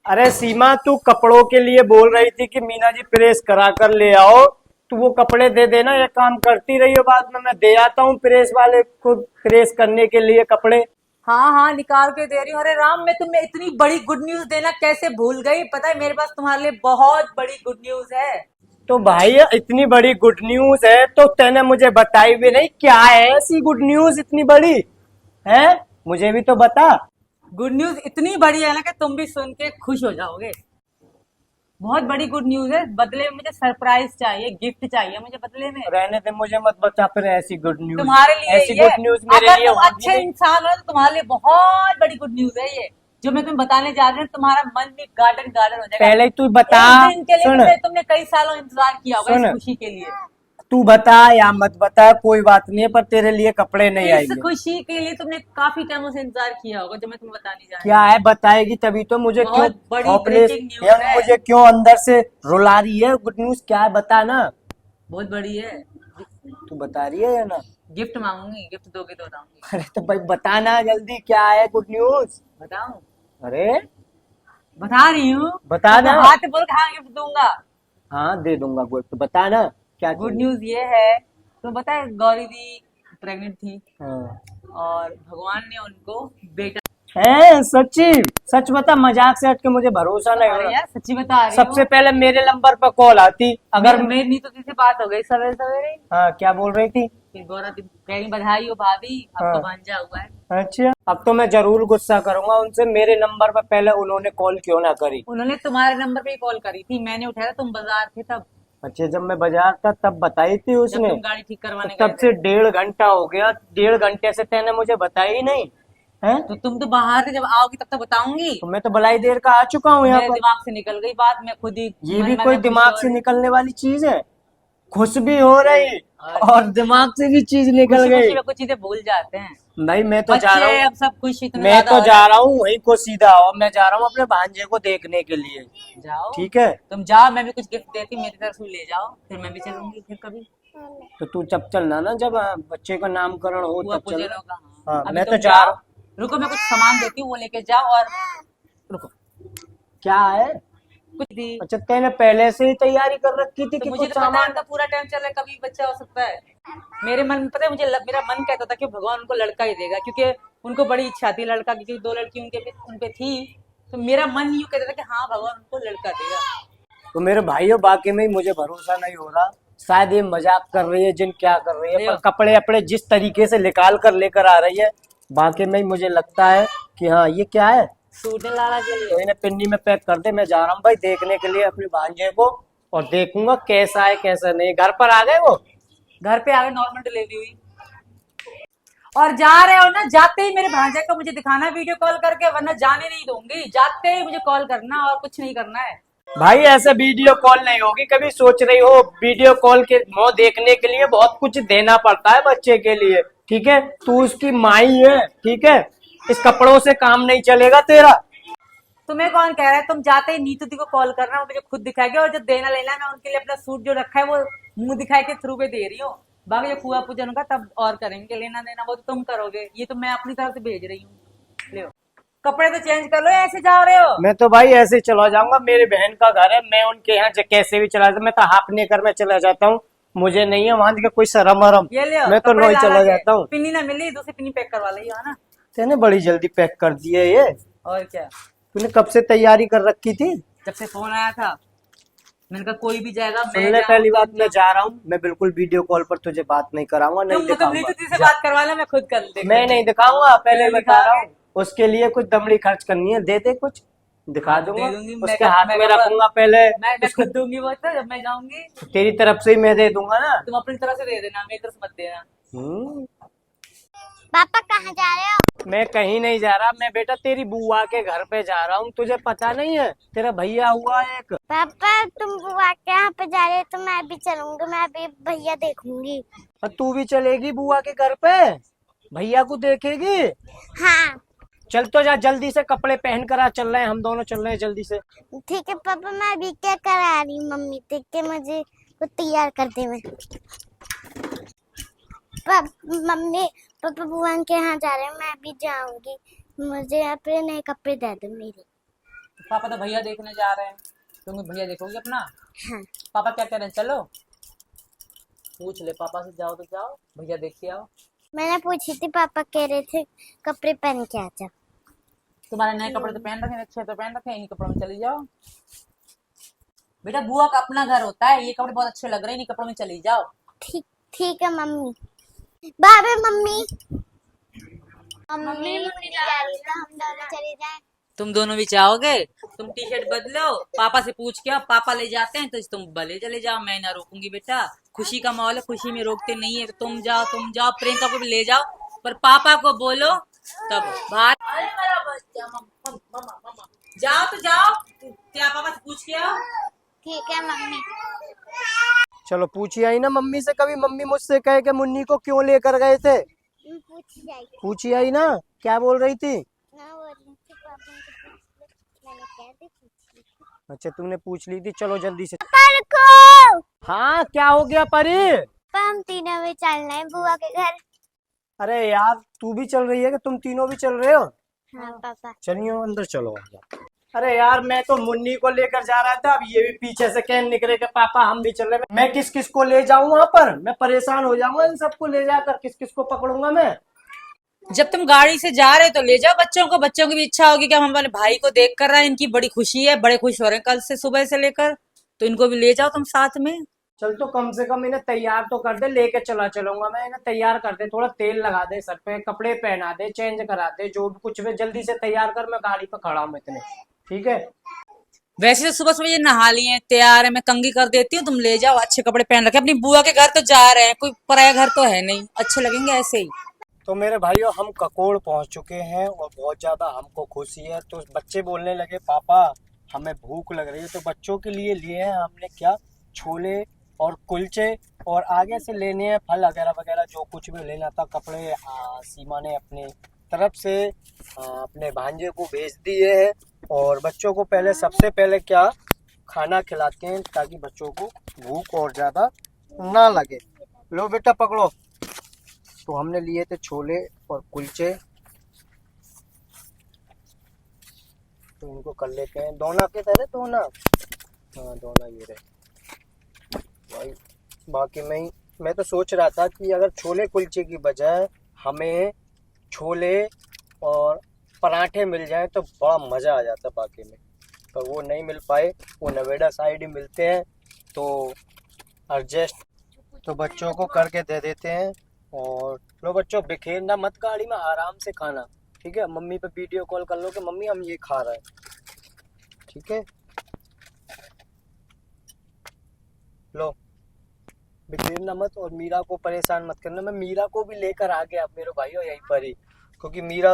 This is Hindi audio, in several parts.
अरे सीमा, तू कपड़ों के लिए बोल रही थी कि मीना जी प्रेस करा कर ले आओ। तू वो कपड़े दे देना, ये काम करती रही हो, बाद में मैं दे आता हूँ प्रेस वाले को प्रेस करने के लिए कपड़े। हाँ हाँ, निकाल के दे रही हूँ। अरे राम, मैं तुम्हें इतनी बड़ी गुड न्यूज देना कैसे भूल गई। पता है, मेरे पास तुम्हारे लिए बहुत बड़ी गुड न्यूज है। तो भाई इतनी बड़ी गुड न्यूज है तो तूने मुझे बताई भी नहीं, क्या है ऐसी गुड न्यूज इतनी बड़ी है? मुझे भी तो बता। गुड न्यूज इतनी बड़ी है ना कि तुम भी सुन के खुश हो जाओगे। बहुत बड़ी गुड न्यूज है। बदले में मुझे सरप्राइज चाहिए, गिफ्ट चाहिए मुझे बदले में। रहने दे, मुझे मत बता फिर ऐसी गुड न्यूज। तुम्हारे लिए ऐसी ये, गुड न्यूज मेरे अगर लिए तुम होगी अच्छे नहीं। इंसान हो तो तुम्हारे लिए बहुत बड़ी गुड न्यूज है ये। जो मैं तुम्हें बताने जा रही हूँ, तुम्हारा मन भी गार्डन गार्डन हो जाएगा। पहले तू बता। एक दिन के लिए सुन तुमने कई सालों इंतजार किया होगा इस सुन, खुशी के लिए। तू बता या मत बता कोई बात नहीं है, पर तेरे लिए कपड़े नहीं इस आएंगे। खुशी के लिए तुमने काफी टाइमों से इंतजार किया होगा, जो मैं तुम्हें बताने जा रही क्या है बताएगी तभी तो। मुझे क्यों बहुत बड़ी हॉपलेस ब्रेकिंग न्यूज या है। मुझे क्यों अंदर से रुला रही है? गुड न्यूज क्या है बता ना। हूँ। बहुत बड़ी है। तू बता रही है या ना? गिफ्ट मांगूंगी, गिफ्ट दोगे तो बताऊंगी। अरे तो भाई बता ना जल्दी, क्या है गुड न्यूज? बताऊं? अरे बता रही हूँ। बता तो ना। हाथ बोल के हाँ गिफ्ट दूंगा। हाँ दे दूंगा गिफ्ट, बता ना क्या गुड चाहिए। न्यूज ये है, तो पता है गौरी दी प्रेग्नेंट थी हाँ। और भगवान ने उनको बेटा। है सच्ची? सच बता, मजाक से हट के मुझे भरोसा नहीं हो अरे रहा। यार सच्ची बता रही सबसे हूँ। पहले मेरे नंबर पर कॉल आती अगर। मेरी नीतू दी से बात हो गई सवेरे सवेरे। हाँ क्या बोल रही थी? फिर गौरा दी कह रही बधाई हो भाभी, आपको हाँ भांजा हुआ है। अच्छा, अब तो मैं जरूर गुस्सा करूंगा उनसे। मेरे नंबर पर पहले उन्होंने कॉल क्यों ना करी? उन्होंने तुम्हारे नंबर पे ही कॉल करी थी, मैंने उठाया, तुम बाजार थे तब। अच्छा, जब मैं बाजार था तब बताई थी जब उसने? तुम गाड़ी ठीक तो करवाने गए तब थे। से 1.5 घंटा हो गया, 1.5 घंटे से तेने मुझे बताई ही नहीं है। तो तुम तो बाहर थे, जब आओगी तब तो बताऊंगी। तो मैं तो भलाई देर का आ चुका हूँ यहाँ मेरे पर। दिमाग से निकल गई बात, मैं खुद ही ये मन भी मन कोई में खुश दिमाग हो से रही। निकलने वाली चीज है? खुश भी हो रही और और दिमाग से भी चीज निकल खुशी गई। खुशी में कुछ चीजें भूल जाते हैं। नहीं मैं तो जा रहा बच्चे हूँ। अब सब खुश इतने मैं ज्यादा तो हो जा जाते रहा हूँ वहीं को सीधा, और मैं जा रहा हूँ अपने भांजे को देखने के लिए। हैं। जाओ। ठीक है। तुम जाओ, मैं भी कुछ गिफ्ट देती हूँ, मेरी तरफ से ले जाओ, फिर मैं भी चलूंगी फिर कभी। तो तू जब चलना ना, जब बच्चे का नामकरण हो हुआ तब पूजन चलना। होगा। हाँ, हाँ अभी मैं तो तुम जा रहा जाओ। हूँ। रुको, मैं कुछ सामान देती हूँ, वो लेके जाओ। और रुको, क्या है? कुछ दी। अच्छा, तेने पहले से ही तैयारी कर रखी थी तो कि मुझे कुछ तो पता है सामान? इनका पूरा टाइम चल रहा है, कभी बच्चा हो सकता है। मेरे मन में पता है, मेरा मन कहता था कि भगवान उनको लड़का ही देगा, क्योंकि उनको बड़ी इच्छा थी लड़का की, क्योंकि 2 लड़की उनपे थी। तो मेरा मन यूं कहता था कि हाँ भगवान उनको लड़का देगा। तो मेरे भाइयों बाकी में ही मुझे भरोसा नहीं हो रहा। शायद ये मजाक कर रही है, जिन क्या कर रही है, पर लियो। कपड़े अपने जिस तरीके से निकाल कर लेकर आ रही है, बाकी में ही मुझे लगता है कि हाँ ये क्या है। सूट है लाला के तो लिए। इन्हें पिन्नी में पैक कर दे, मैं जा रहा हूँ भाई देखने के लिए अपने भांजे को। और देखूंगा कैसा है कैसा नहीं। घर पर आ गए वो? घर पे आगे नॉर्मल डिलीवरी हुई। और जा रहे हो ना, जाते ही मेरे भांजे को मुझे दिखाना वीडियो कॉल करके, वरना जाने नहीं दूंगी। जाते ही मुझे कॉल करना, और कुछ नहीं करना है। भाई ऐसे वीडियो कॉल नहीं होगी। कभी सोच रही हो वीडियो कॉल के मुंह देखने के लिए बहुत कुछ देना पड़ता है बच्चे के लिए, ठीक है? तू उसकी माई है, ठीक है? इस कपड़ों से काम नहीं चलेगा तेरा। तुम्हें कौन कह रहा है? तुम जाते ही नीतू दी को कॉल करना, वो मुझे खुद दिखाएगी। और जो देना लेना है, मैं उनके लिए अपना सूट जो रखा है वो मुंह दिखाए के थ्रू पे दे रही हूँ। बाकी जो फुआ पूजन होगा तब और करेंगे, लेना देना वो तो तुम करोगे, ये तो मैं अपनी तरफ से भेज रही हूँ। ले कपड़े तो चेंज कर लो, ऐसे जा रहे हो? मैं तो भाई ऐसे ही चला जाऊंगा, मेरी बहन का घर है, मैं उनके यहाँ कैसे भी चला जाता। मैं तो हाफ लेकर मैं चला जाता हूँ। मुझे नहीं है वहां का कोई शर्म वरम। ये ले मैं तो कपड़े नहीं ला चला ला के। जाता हूँ। पिन्नी ना मिली, दूसरी पिन्नी पैक करवा ली है ना। तेने बड़ी जल्दी पैक कर दिए ये। और क्या, तूने कब से तैयारी कर रखी थी? जब से फोन आया था मैंने कहा कोई भी जाएगा, सुन मैं ले, जाऊँ पहली तुम बात मैं जाओ। जा रहा हूँ। मैं बिल्कुल वीडियो कॉल पर तुझे बात नहीं कराऊंगा, नहीं तुम नीतू दिखाऊंगा। दी से जा। बात करवा ले, मैं खुद कर ले। मैं नहीं दिखाऊंगा, पहले क्यों बता रहा दिखाओगे? हूँ। उसके लिए कुछ दमड़ी खर्च करनी है, दे दे कुछ, दिखा दूंगा। दे दूंगी उसके हाथ में रखूंगा पहले। मैं उसको खुद दूंगी वो, तो जब मैं जाऊंगी। तेरी तरफ से ही मैं दे दूंगा ना। तुम अपनी तरफ से दे देना, मेरी तरफ से मत देना। हम्म। पापा कहाँ जा रहे हो? मैं कहीं नहीं जा रहा, मैं बेटा तेरी बुआ के घर पे जा रहा हूँ। तुझे पता नहीं है? तेरा भैया हुआ एक। पापा तुम बुआ के यहाँ पे जा रहे हो तो मैं भी चलूंगी, मैं भी भैया देखूंगी। और तू भी चलेगी बुआ के घर पे? भैया को देखेगी? हाँ चल तो जा, जल्दी से कपड़े पहन कर आ। चल रहे हैं, हम दोनों चल रहे हैं जल्दी से। ठीक है पापा, मैं अभी क्या करा रही हूँ, मम्मी देख के मुझे को तैयार कर दे। मैं मम्मी पापा बुआ के यहाँ जा रहे हैं, मैं भी जाऊंगी। मुझे अपने नए कपड़े दे दो मेरे। पापा तो भैया देखने जा रहे हैं, तुम भैया देखोगी अपना? हाँ। पापा क्या कह रहे हैं, चलो पूछ ले पापा से, जाओ तो जाओ, भैया देख के आओ। मैंने पूछी थी, पापा कह रहे थे कपड़े पहन के आ जाओ। तुम्हारे नए कपड़े तो पहन रखे, अच्छे तो पहन रखे, इन्हीं कपड़ों में चली जाओ। बेटा बुआ का अपना घर होता है, ये कपड़े बहुत अच्छे लग रहे हैं, इन्हीं कपड़ों में चली जाओ। ठीक ठीक है मम्मी। बाबे मम्मी मम्मी जा रही है, तो हम दोनों चले जाए। तुम दोनों भी चाहोगे? तुम टी शर्ट बदलो, पापा से पूछ के आओ, पापा ले जाते हैं तो तुम भले चले जाओ, मैं ना रोकूंगी बेटा। खुशी का माहौल है, खुशी में रोकते नहीं है, तो तुम जाओ, प्रियंका को भी ले जाओ, पर पापा को बोलो तब बाहर। अरे मेरा बच्चा, मम्मा जाओ तो जाओ, क्या पापा से पूछ के आओ। ठीक है मम्मी। चलो पूछी आई ना मम्मी से, कभी मम्मी मुझसे कहे कि मुन्नी को क्यों लेकर गए थे? पूछी जाएगी। पूछी आई ना, क्या बोल रही थी? ना बोल रही थी पापा को पूछ ले, मैंने कह दी पूछ ली। अच्छा तुमने पूछ ली थी, चलो जल्दी से। पर को हाँ क्या हो गया परी? हम तीनों में चलना है बुआ के घर। अरे यार तू भी चल रही है कि तुम तीनों भी चल रहे हो? हाँ पापा। चलिए अंदर चलो। अरे यार मैं तो मुन्नी को लेकर जा रहा था, अब ये भी पीछे से कह निकले कि पापा हम भी चल रहे हैं। मैं किस किस को ले जाऊं वहां पर? मैं परेशान हो जाऊंगा इन सबको ले जाकर, किस किस को पकड़ूंगा मैं? जब तुम गाड़ी से जा रहे हो तो ले जाओ बच्चों को, बच्चों की भी इच्छा होगी कि हम हमारे भाई को देख कर रहे हैं, इनकी बड़ी खुशी है, बड़े खुश हो रहे हैं कल से सुबह से लेकर, तो इनको भी ले जाओ तुम साथ में। चल तो कम से कम इन्हें तैयार तो कर दे, लेके चलूंगा मैं, इन्हें तैयार कर दे, थोड़ा तेल लगा दे सर पे, कपड़े पहना दे, चेंज करा दे, जो भी कुछ भी जल्दी से तैयार कर, मैं गाड़ी पे खड़ा हूँ इतने। ठीक है? वैसे तो सुबह सुबह ये नहा लिए हैं, तैयार है, मैं कंघी कर देती हूँ, तुम ले जाओ, अच्छे कपड़े पहन रखे, अपनी बुआ के घर तो जा रहे हैं, कोई पराया घर तो है नहीं, अच्छे लगेंगे ऐसे ही। तो मेरे भाइयों हम ककोड़ पहुंच चुके हैं और बहुत ज्यादा हमको खुशी है। तो बच्चे बोलने लगे पापा हमें भूख लग रही है, तो बच्चों के लिए लिए हैं हमने क्या, छोले और कुलचे, और आगे से लेने हैं फल वगैरह वगैरह, जो कुछ भी लेना था, कपड़े सीमा ने अपने तरफ से अपने भांजे को भेज दिए हैं। और बच्चों को पहले सबसे पहले क्या खाना खिलाते हैं, ताकि बच्चों को भूख और ज्यादा ना लगे। लो बेटा पकड़ो। तो हमने लिए थे छोले और कुलचे, तो इनको कर लेते हैं। दोना के तरह दोना, हाँ दोना ये रहे भाई। बाकी मैं तो सोच रहा था कि अगर छोले कुलचे की बजाय हमें छोले और पराठे मिल जाए तो बड़ा मज़ा आ जाता बाकी में, पर वो नहीं मिल पाए, वो नवेड़ा साइड ही मिलते हैं, तो एडजस्ट तो बच्चों को करके दे देते हैं। और लो बच्चों बिखेरना मत गाड़ी में, आराम से खाना, ठीक है? मम्मी पे वीडियो कॉल कर लो कि मम्मी हम ये खा रहे हैं, ठीक है? लो बिखेरना मत, और मीरा को परेशान मत करना। मैं मीरा को भी लेकर आ गया मेरे भाइयों यहीं पर ही, क्योंकि मीरा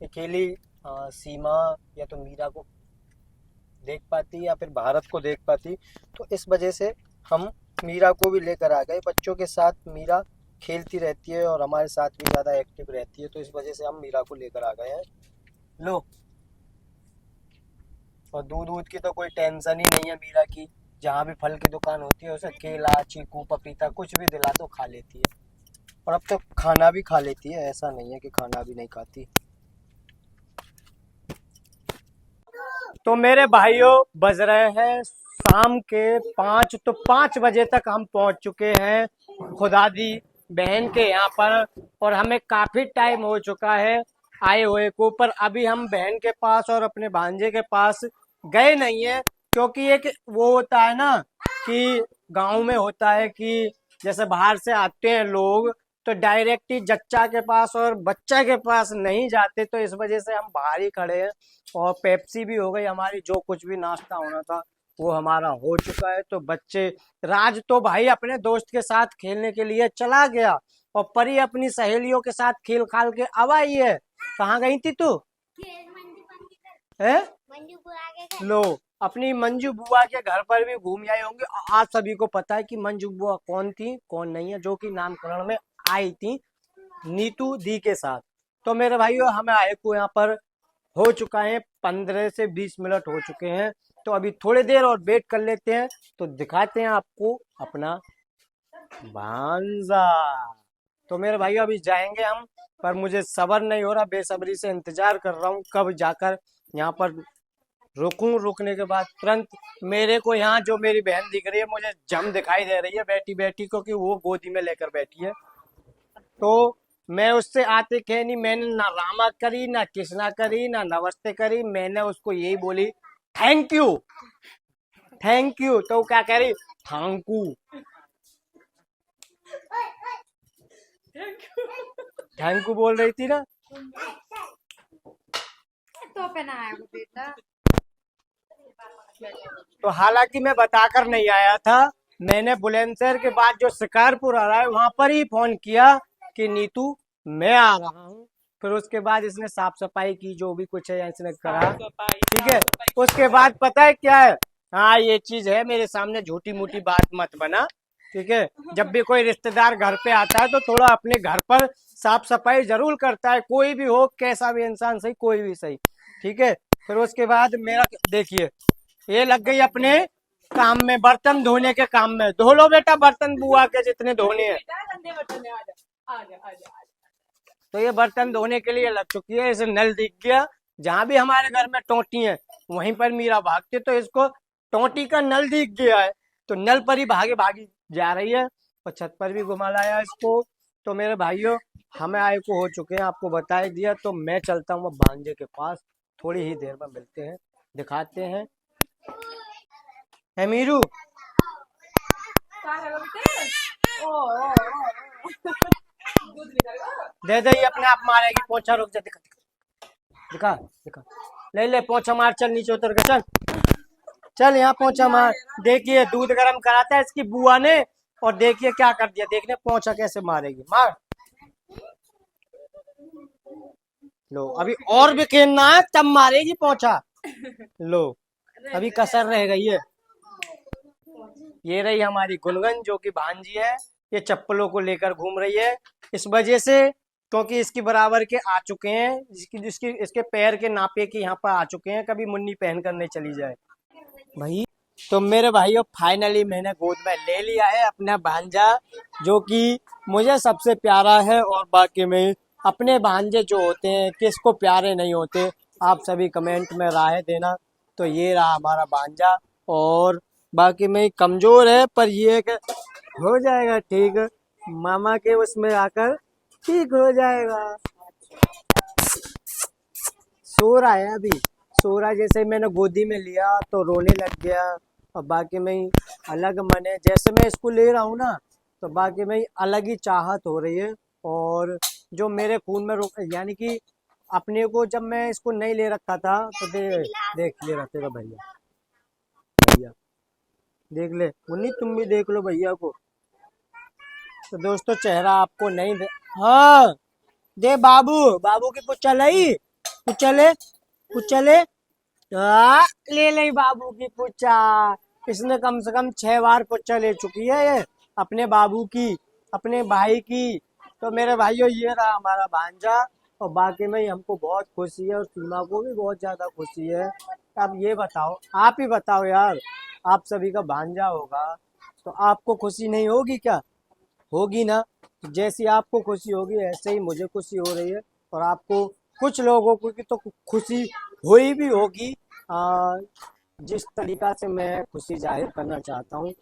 अकेली सीमा या तो मीरा को देख पाती या फिर भारत को देख पाती, तो इस वजह से हम मीरा को भी लेकर आ गए। बच्चों के साथ मीरा खेलती रहती है और हमारे साथ भी ज़्यादा एक्टिव रहती है, तो इस वजह से हम मीरा को लेकर आ गए हैं। लो, और दूध की तो कोई टेंशन ही नहीं है मीरा की, जहाँ भी फल की दुकान होती है उसे केला चीकू पपीता कुछ भी दिला तो खा लेती है, और अब तो खाना भी खा लेती है, ऐसा नहीं है कि खाना भी नहीं खाती। तो मेरे भाइयों बज रहे हैं शाम के 5, तो 5 बजे तक हम पहुंच चुके हैं खुदादी बहन के यहाँ पर, और हमें काफी टाइम हो चुका है आए हुए को, पर अभी हम बहन के पास और अपने भांजे के पास गए नहीं है, क्योंकि एक वो होता है ना कि गांव में होता है कि जैसे बाहर से आते हैं लोग तो डायरेक्ट ही जच्चा के पास और बच्चा के पास नहीं जाते, तो इस वजह से हम बाहर ही खड़े हैं। और पेप्सी भी हो गई हमारी, जो कुछ भी नाश्ता होना था वो हमारा हो चुका है। तो बच्चे राज तो भाई अपने दोस्त के साथ खेलने के लिए चला गया, और परी अपनी सहेलियों के साथ खेल खाल के अब आई है। कहाँ गई थी तू? है लो अपनी मंजू बुआ के घर पर भी घूम आए होंगे। आज सभी को पता है कि मंजू बुआ कौन थी कौन नहीं है, जो कि नामकरण में आई थी नीतू दी के साथ। तो मेरे भाइयों हमें आए को यहाँ पर हो चुका है 15 से 20 मिनट हो चुके हैं, तो अभी थोड़ी देर और वेट कर लेते हैं, तो दिखाते हैं आपको अपना भांजा। तो मेरे भाइयों अभी जाएंगे हम, पर मुझे सब्र नहीं हो रहा, बेसब्री से इंतजार कर रहा हूँ कब जाकर यहाँ पर रुकने के बाद तुरंत मेरे को यहाँ जो मेरी बहन दिख रही है मुझे जम दिखाई दे रही है बैठी बैठी, क्योंकि वो गोदी में लेकर बैठी है। तो मैं उससे आते कह नहीं, मैंने ना रामा करी ना कृष्णा करी ना नमस्ते करी, मैंने उसको यही बोली थैंक यू थैंक यू। तो क्या कह रही थैंक यू बोल रही थी ना। तो पहनाया वो बेटा। तो हालांकि मैं बताकर नहीं आया था, मैंने बुलंदशहर के बाद जो शिकारपुर आ रहा है वहां पर ही फोन किया कि नीतू मैं आ रहा हूँ। फिर उसके बाद इसने साफ सफाई की, जो भी कुछ है इसने करा, ठीक है। उसके बाद पता है क्या है, हाँ ये चीज है, मेरे सामने झूठी मूठी बात मत बना, ठीक है। जब भी कोई रिश्तेदार घर पे आता है तो थोड़ा अपने घर पर साफ सफाई जरूर करता है, कोई भी हो, कैसा भी इंसान सही, कोई भी सही, ठीक है। फिर उसके बाद मेरा देखिए ये लग गई अपने काम में, बर्तन धोने के काम में। धो लो बेटा बर्तन बुआ के जितने धोने हैं। तो ये बर्तन धोने के लिए लग चुकी है। इसे नल दिख गया, जहां भी हमारे घर में टोटी है वहीं पर मीरा भागती, तो इसको टोटी का नल दिख गया है, तो नल पर ही भागे भागी जा रही है और छत पर भी घुमा लाया इसको। तो मेरे भाइयों हमें आए को हो चुके हैं, आपको बता ही दिया। तो मैं चलता हूँ भांजे के पास, थोड़ी ही देर में मिलते हैं, दिखाते हैं। है मीरू दे दे, ये अपने आप मारेगी पोछा। रुक जा, दिखा दिखा दिखा, ले ले पोछा मार, चल नीचे उतर के चल चल, यहाँ पोछा मार। देखिए दूध गर्म कराता है इसकी बुआ ने, और देखिए क्या कर दिया, देखने पोछा कैसे मारेगी, मार। लो अभी और भी खेलना है तब मारेगी पोछा। लो अभी कसर रह गई है। ये रही हमारी गुनगन जो कि भांजी है, ये चप्पलों को लेकर घूम रही है इस वजह से, क्योंकि इसकी बराबर के आ चुके हैं, जिसकी इसके पैर के नापे के यहाँ पर आ चुके हैं, कभी मुन्नी पहन कर नहीं चली जाए भाई। तो मेरे भाइयों फाइनली मैंने गोद में ले लिया है अपना भांजा, जो कि मुझे सबसे प्यारा है। और बाकी में अपने भांजे जो होते हैं किसको प्यारे नहीं होते, आप सभी कमेंट में राय देना। तो ये रहा हमारा भांजा, और बाकी में कमजोर है पर ये हो जाएगा ठीक, मामा के उसमें आकर ठीक हो जाएगा। सो रहा है अभी, सो रहा। जैसे मैंने गोदी में लिया तो रोने लग गया, और बाकी में अलग मन है, जैसे मैं इसको ले रहा हूँ ना तो बाकी में अलग ही चाहत हो रही है। और जो मेरे खून में यानी कि अपने को जब मैं इसको नहीं ले रखा था तो देख ले रहा तेरा भैया, भैया देख ले मुन्नी, तुम भी देख लो भैया को। तो दोस्तों चेहरा आपको नहीं दे, हाँ दे बाबू, बाबू की पुच्चा लाई, पुच्चा ले, पुच्चा ले, ले ले बाबू की पुच्चा। इसने कम से कम 6 बार पुच्चा ले चुकी है ये अपने बाबू की, अपने भाई की। तो मेरे भाइयों ये रहा हमारा भांजा, और बाकी में हमको बहुत खुशी है और सीमा को भी बहुत ज्यादा खुशी है। अब ये बताओ, आप ही बताओ यार, आप सभी का भांजा होगा तो आपको खुशी नहीं होगी क्या? होगी ना। जैसी आपको खुशी होगी ऐसे ही मुझे खुशी हो रही है, और आपको कुछ लोगों को की तो खुशी हुई भी होगी। जिस तरीका से मैं खुशी जाहिर करना चाहता हूँ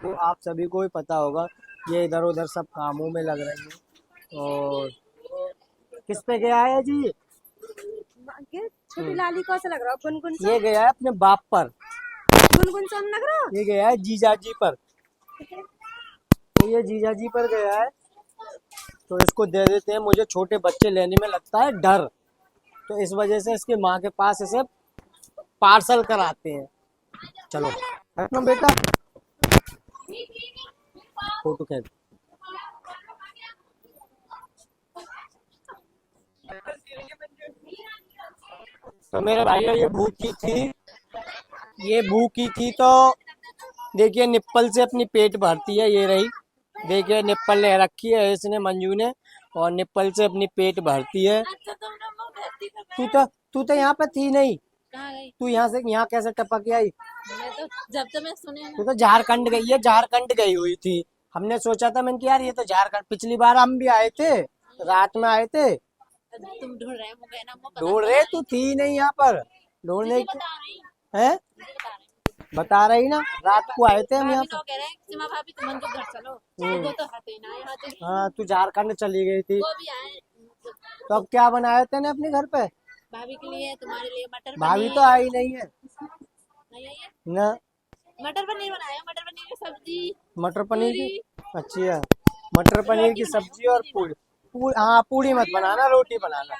तो आप सभी को ही पता होगा। ये इधर उधर सब कामों में लग रही है। और किस पे गया है जी? छोटी लाली को ऐसा लग रहा है गुनगुन सा। ये गया है अपने बाप पर, गुनगुन सा लग रहा है। ये गया है जीजाजी पर, तो ये जीजाजी पर गया है, तो इसको दे देते हैं। मुझे छोटे बच्चे लेने में लगता है डर, तो इस वजह से इसके माँ के पास इसे पार्सल कराते हैं। चलो बैठो बेटा, फोटो खींच। तो मेरे भाइयों ये भूखी थी, तो देखिए निप्पल से अपनी पेट भरती है। ये रही देखिए निप्पल ले रखी है इसने, मंजू ने, और निप्पल से अपनी पेट भरती है। तू तो यहाँ पर थी नहीं, तू यहाँ कैसे टपक के आई? जब मैं सुने तू तो झारखंड गई है, झारखंड गई हुई थी। हमने सोचा था मैंने कि यार ये तो झारखंड, पिछली बार हम भी आए थे, रात में आए थे। तुम ढूंढ रहे ढूंढ रहे, तू थी नहीं यहाँ पर ढूंढने की। है? बता रही ना, रात को आए थे हम यहाँ तो कह रहे हैं सीमा भाभी तुम उनके घर चलो, वो तो हटे ना यहाँ से। पे। हाँ, तू झारखंड चली गई थी, वो भी आए तो अब क्या बनाया तेने अपने घर पे? भाभी के लिए, तुम्हारे लिए मटर भाभी पनीर। तो आई नहीं है नहीं आई है? ना। मटर पनीर बनाया, मटर पनीर की सब्जी। मटर पनीर की पूरी। अच्छी है, मटर पनीर की सब्जी और पूरी। हाँ, पूरी मत बनाना, रोटी बनाना,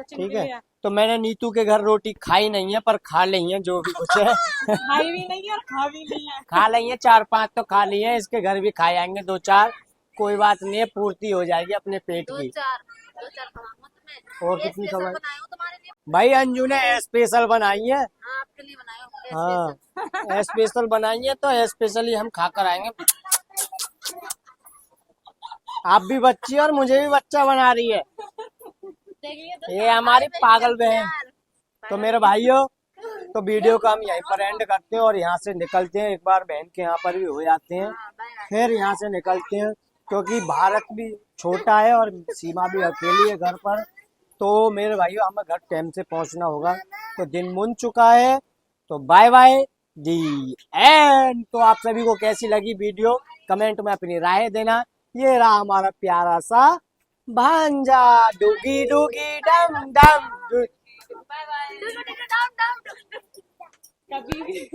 ठीक है? तो मैंने नीतू के घर रोटी खाई नहीं है, पर खा ली है जो भी कुछ है। खाई भी नहीं है और खा भी नहीं है। खा ली है, 4-5 तो खा ली है, इसके घर भी खाए आएंगे 2-4, कोई बात नहीं है, पूर्ति हो जाएगी अपने पेट दो की। चार खवाऊंगा तुम्हें। और ये कितनी स्पेशल खवाई? बनाया हूँ तुम्हारे लिए। भाई अंजू ने स्पेशल बनाई है। हाँ, आपके लिए बनाया हूँ स्पेशल। हाँ, स्पेशल बनाई है, तो स्पेशली हम खाकर आएंगे। आप भी बच्ची और मुझे भी बच्चा बना रही है देखिए तो ये हमारी पागल बहन। तो मेरे भाइयों, तो वीडियो को हम यहीं पर एंड करते हैं और यहाँ से निकलते हैं। एक बार बहन के यहाँ पर भी हो जाते हैं, फिर यहाँ से निकलते हैं, क्योंकि भारत भी छोटा है और सीमा भी अकेली है घर पर। तो मेरे भाइयों, हमें घर टाइम से पहुंचना होगा, तो दिन मुन चुका है। तो बाय बाय दी एंड। तो आप सभी को कैसी लगी वीडियो, कमेंट में अपनी राय देना। ये रहा हमारा प्यारा सा भांजा, डुगी डुगी डम डम। Bye bye. कभी भी